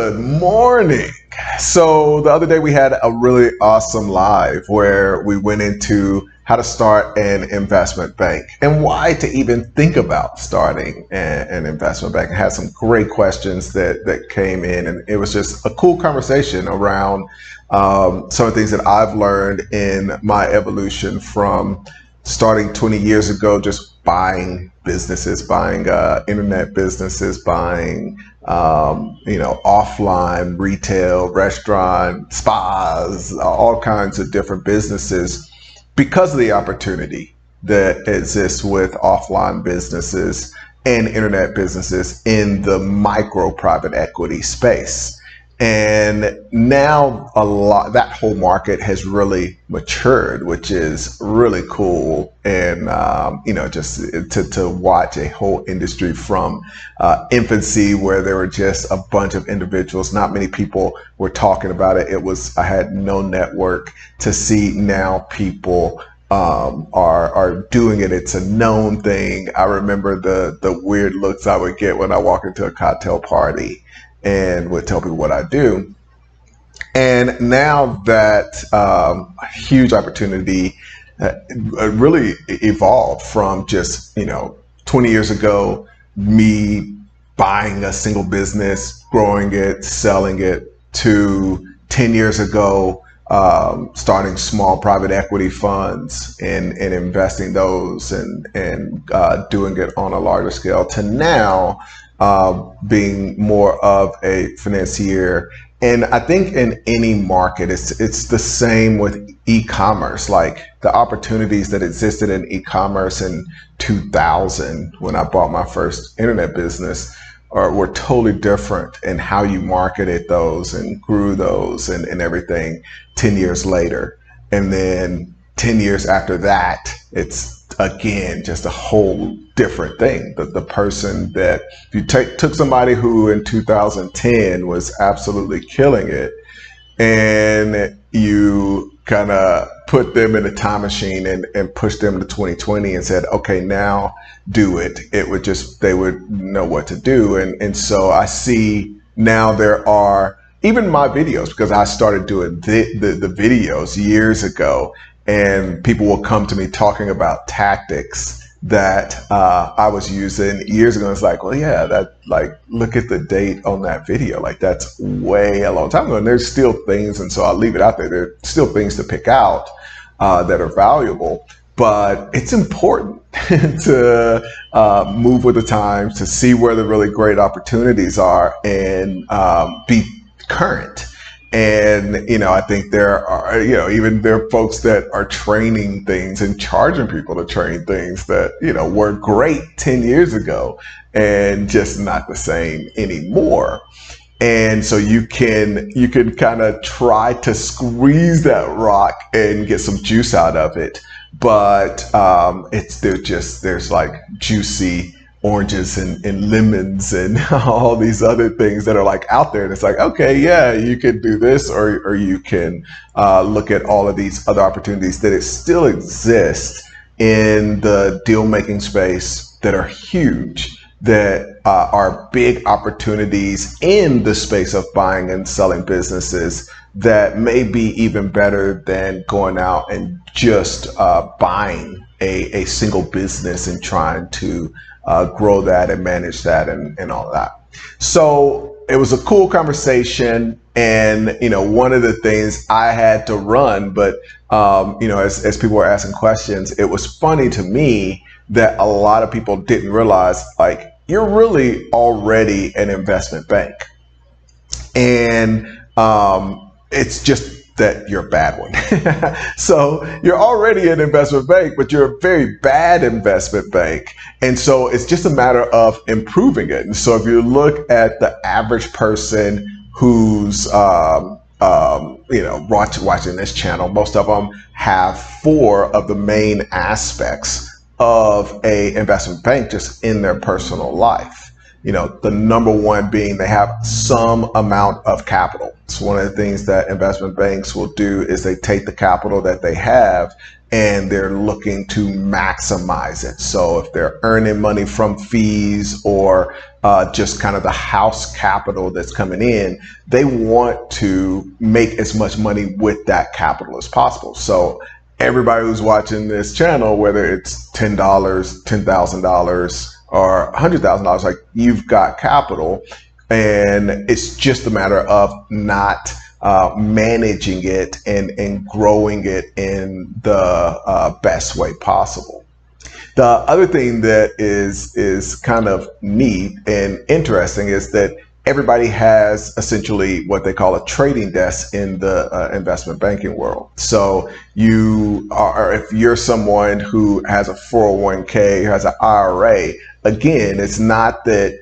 Good morning. So the other day we had a really awesome live where we went into how to start an investment bank and why to even think about starting an investment bank. I had some great questions that came in, and it was just a cool conversation around some of the things that I've learned in my evolution from starting 20 years ago, just buying businesses, buying internet businesses, buying offline retail, restaurant, spas, all kinds of different businesses because of the opportunity that exists with offline businesses and internet businesses in the micro private equity space. And now that whole market has really matured, which is really cool. And, just to watch a whole industry from infancy where there were just a bunch of individuals, not many people were talking about it. I had no network to see now people are doing it. It's a known thing. I remember the weird looks I would get when I walk into a cocktail party and would tell people what I do. And now that huge opportunity really evolved from just, 20 years ago, me buying a single business, growing it, selling it, to 10 years ago, starting small private equity funds and investing those and doing it on a larger scale, to now being more of a financier. And I think in any market, it's the same with e-commerce. Like the opportunities that existed in e-commerce in 2000 when I bought my first internet business were totally different in how you marketed those and grew those and everything 10 years later. And then 10 years after that, it's again just a whole different thing. The person that you took somebody who in 2010 was absolutely killing it, and you kind of put them in a time machine and pushed them to 2020 and said, okay, now do it. They would know what to do. And so I see now there are even my videos, because I started doing the videos years ago, and people will come to me talking about tactics that I was using years ago. It's like, well, yeah, look at the date on that video. Like, that's way a long time ago. And there's still things, and so I'll leave it out there. There's still things to pick out that are valuable. But it's important to move with the times, to see where the really great opportunities are, and be current. And, I think there are, even there are folks that are training things and charging people to train things that, were great 10 years ago and just not the same anymore. And so you can kind of try to squeeze that rock and get some juice out of it. But there's like juicy oranges and lemons and all these other things that are like out there, and it's like, okay, yeah, you can do this, or you can look at all of these other opportunities that still exist in the deal making space that are huge, that are big opportunities in the space of buying and selling businesses that may be even better than going out and just buying a single business and trying to grow that and manage that and all of that. So it was a cool conversation. And, one of the things I had to run, but, as people were asking questions, it was funny to me that a lot of people didn't realize, like, you're really already an investment bank. And it's just that you're a bad one. So you're already an investment bank, but you're a very bad investment bank. And so it's just a matter of improving it. And so if you look at the average person who's watching this channel, most of them have 4 of the main aspects of a investment bank just in their personal life. The number one being they have some amount of capital. So one of the things that investment banks will do is they take the capital that they have and they're looking to maximize it. So if they're earning money from fees or just kind of the house capital that's coming in, they want to make as much money with that capital as possible. So everybody who's watching this channel, whether it's $10, $10,000, or $100,000, like, you've got capital, and it's just a matter of not managing it and growing it in the best way possible. The other thing that is kind of neat and interesting is that everybody has essentially what they call a trading desk in the investment banking world. So if you're someone who has a 401k, who has an IRA, again, it's not that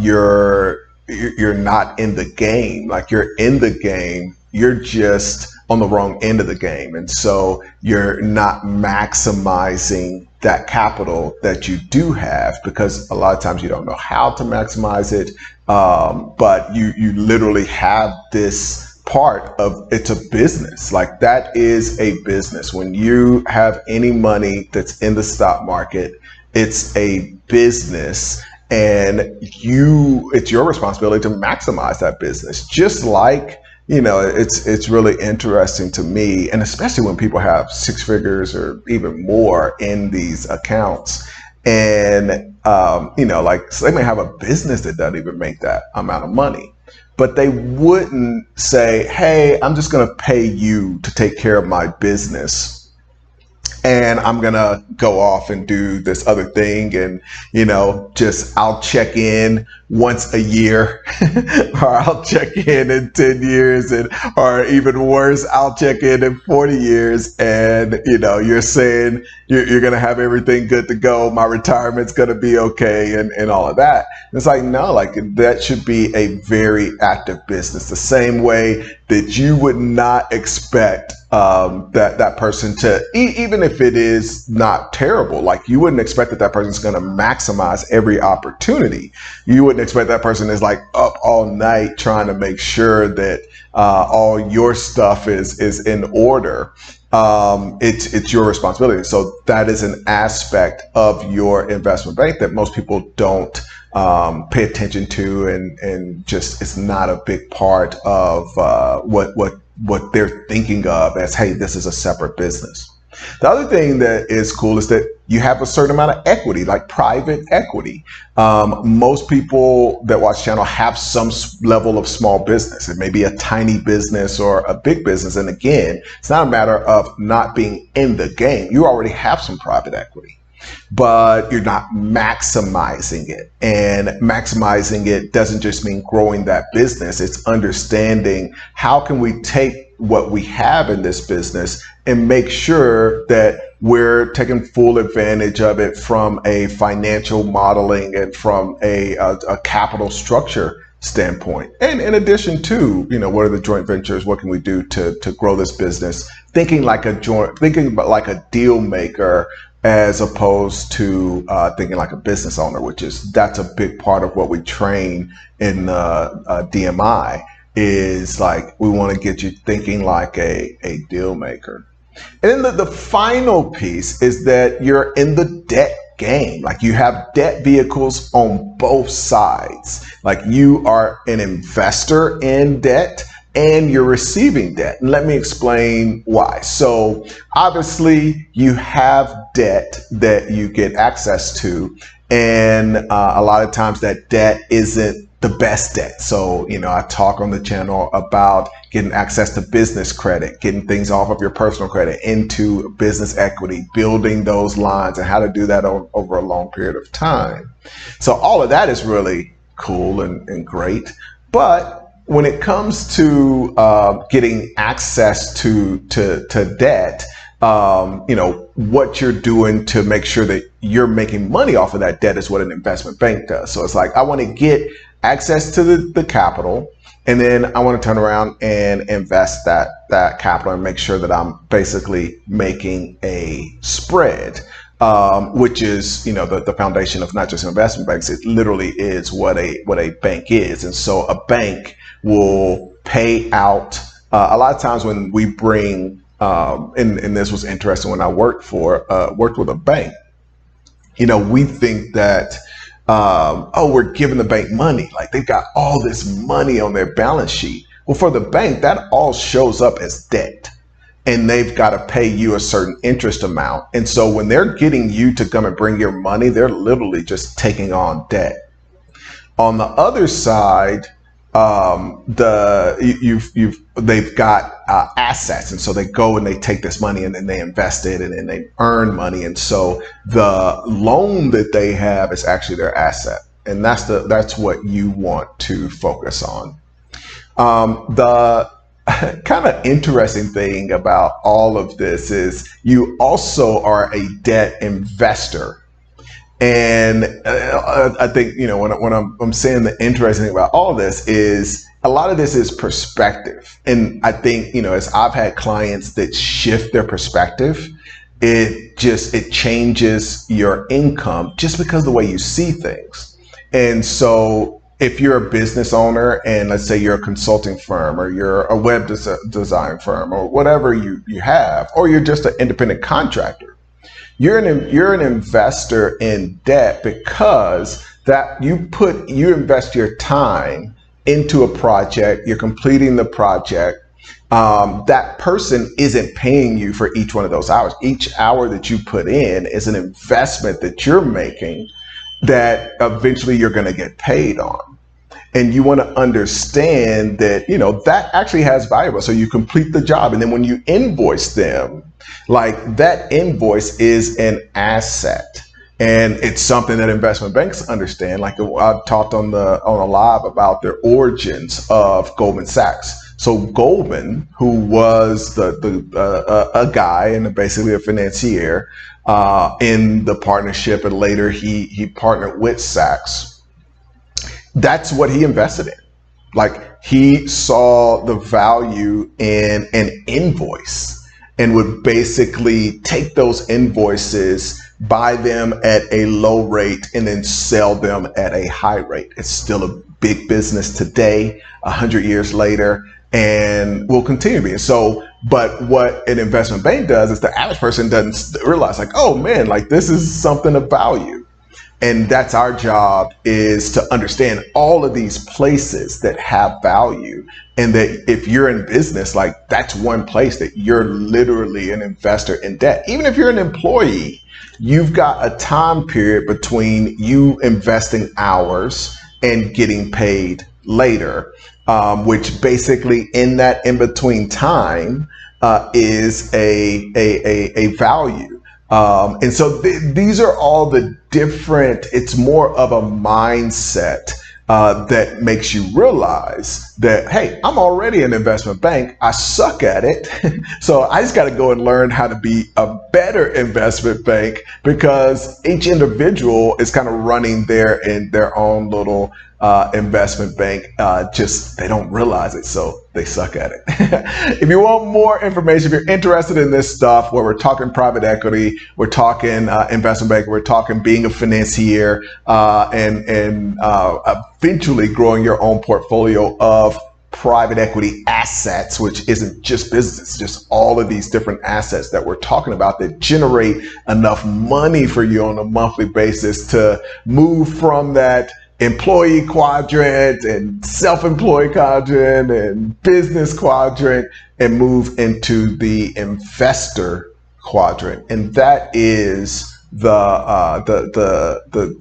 you're not in the game. Like, you're in the game, you're just on the wrong end of the game. And so you're not maximizing that capital that you do have, because a lot of times you don't know how to maximize it. But you literally have this part of, it's a business. Like, that is a business. When you have any money that's in the stock market, it's a business. And it's your responsibility to maximize that business. Just like, it's really interesting to me, and especially when people have six figures or even more in these accounts, and like, so they may have a business that doesn't even make that amount of money, but they wouldn't say, hey, I'm just going to pay you to take care of my business, and I'm going to go off and do this other thing. And, I'll check in once a year or I'll check in 10 years, or even worse, I'll check in 40 years. And, you're saying you're going to have everything good to go. My retirement's going to be okay, and all of that. And it's like, no, like, that should be a very active business, the same way that you would not expect that person to, even if it is not terrible, like, you wouldn't expect that person's going to maximize every opportunity. You wouldn't expect that person is like up all night trying to make sure that all your stuff is in order. It's your responsibility. So that is an aspect of your investment bank that most people don't pay attention to, and just, it's not a big part of what they're thinking of as, hey, this is a separate business. The other thing that is cool is that you have a certain amount of equity, like private equity. Most people that watch the channel have some level of small business. It may be a tiny business or a big business. And again, it's not a matter of not being in the game. You already have some private equity, but you're not maximizing it. And maximizing it doesn't just mean growing that business. It's understanding, how can we take what we have in this business and make sure that we're taking full advantage of it from a financial modeling and from a capital structure standpoint. And in addition to, what are the joint ventures? What can we do to grow this business? Thinking like a deal maker, as opposed to thinking like a business owner, that's a big part of what we train in DMI, is like, we want to get you thinking like a deal maker. And then the final piece is that you're in the debt game. Like, you have debt vehicles on both sides. Like, you are an investor in debt and you're receiving debt. And let me explain why. So obviously you have debt that you get access to, and a lot of times that debt isn't the best debt. So, I talk on the channel about getting access to business credit, getting things off of your personal credit into business equity, building those lines, and how to do that over a long period of time. So all of that is really cool and great. But when it comes to getting access to debt, what you're doing to make sure that you're making money off of that debt is what an investment bank does. So it's like, I want to get access to the capital, and then I want to turn around and invest that capital and make sure that I'm basically making a spread, which is, the foundation of not just investment banks. It literally is what a bank is. And so a bank will pay out, a lot of times when we bring and this was interesting when I worked with a bank. We think that, oh, we're giving the bank money. Like they've got all this money on their balance sheet. Well, for the bank, that all shows up as debt. And they've got to pay you a certain interest amount. And so when they're getting you to come and bring your money, they're literally just taking on debt. On the other side, they've got assets, and so they go and they take this money and then they invest it and then they earn money, and so the loan that they have is actually their asset, and that's what you want to focus on. The kind of interesting thing about all of this is you also are a debt investor. And I think, when I'm saying the interesting thing about all this is a lot of this is perspective. And I think, as I've had clients that shift their perspective, it changes your income just because of the way you see things. And so if you're a business owner and let's say you're a consulting firm or you're a web design firm or whatever you have, or you're just an independent contractor, you're an investor in debt because that you invest your time into a project, you're completing the project. That person isn't paying you for each one of those hours. Each hour that you put in is an investment that you're making that eventually you're going to get paid on. And you want to understand that, that actually has value. So you complete the job. And then when you invoice them, like that invoice is an asset. And it's something that investment banks understand. Like I talked on a live about the origins of Goldman Sachs. So Goldman, who was a guy and basically a financier in the partnership, and later he partnered with Sachs. That's what he invested in. Like he saw the value in an invoice and would basically take those invoices, buy them at a low rate, and then sell them at a high rate. It's still a big business today, 100 years later, and will continue to be. So, but what an investment bank does is the average person doesn't realize, like, oh man, like this is something of value. And that's our job, is to understand all of these places that have value. And that if you're in business, like that's one place that you're literally an investor in debt. Even if you're an employee, you've got a time period between you investing hours and getting paid later, which basically in that in-between time is a value. And so these are all the different, it's more of a mindset that makes you realize that, hey, I'm already an investment bank. I suck at it. So I just got to go and learn how to be a better investment bank, because each individual is kind of running their own little investment bank. Just they don't realize it, so they suck at it. If you want more information, if you're interested in this stuff where we're talking private equity, we're talking investment banking, we're talking being a financier, and eventually growing your own portfolio of private equity assets, which isn't just business, just all of these different assets that we're talking about that generate enough money for you on a monthly basis to move from that employee quadrant and self-employed quadrant and business quadrant and move into the investor quadrant. And that is the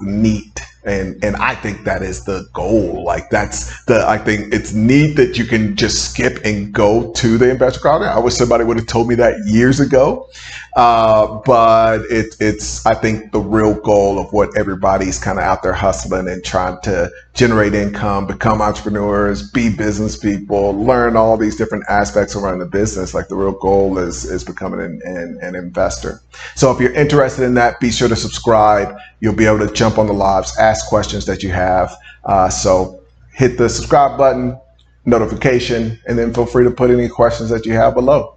neat. And I think that is the goal. Like I think it's neat that you can just skip and go to the investor quadrant. I wish somebody would have told me that years ago. But it's, I think, the real goal of what everybody's kind of out there hustling and trying to generate income, become entrepreneurs, be business people, learn all these different aspects of running the business. Like the real goal is becoming an investor. So if you're interested in that, be sure to subscribe. You'll be able to jump on the lives, ask questions that you have. So hit the subscribe button, notification, and then feel free to put any questions that you have below.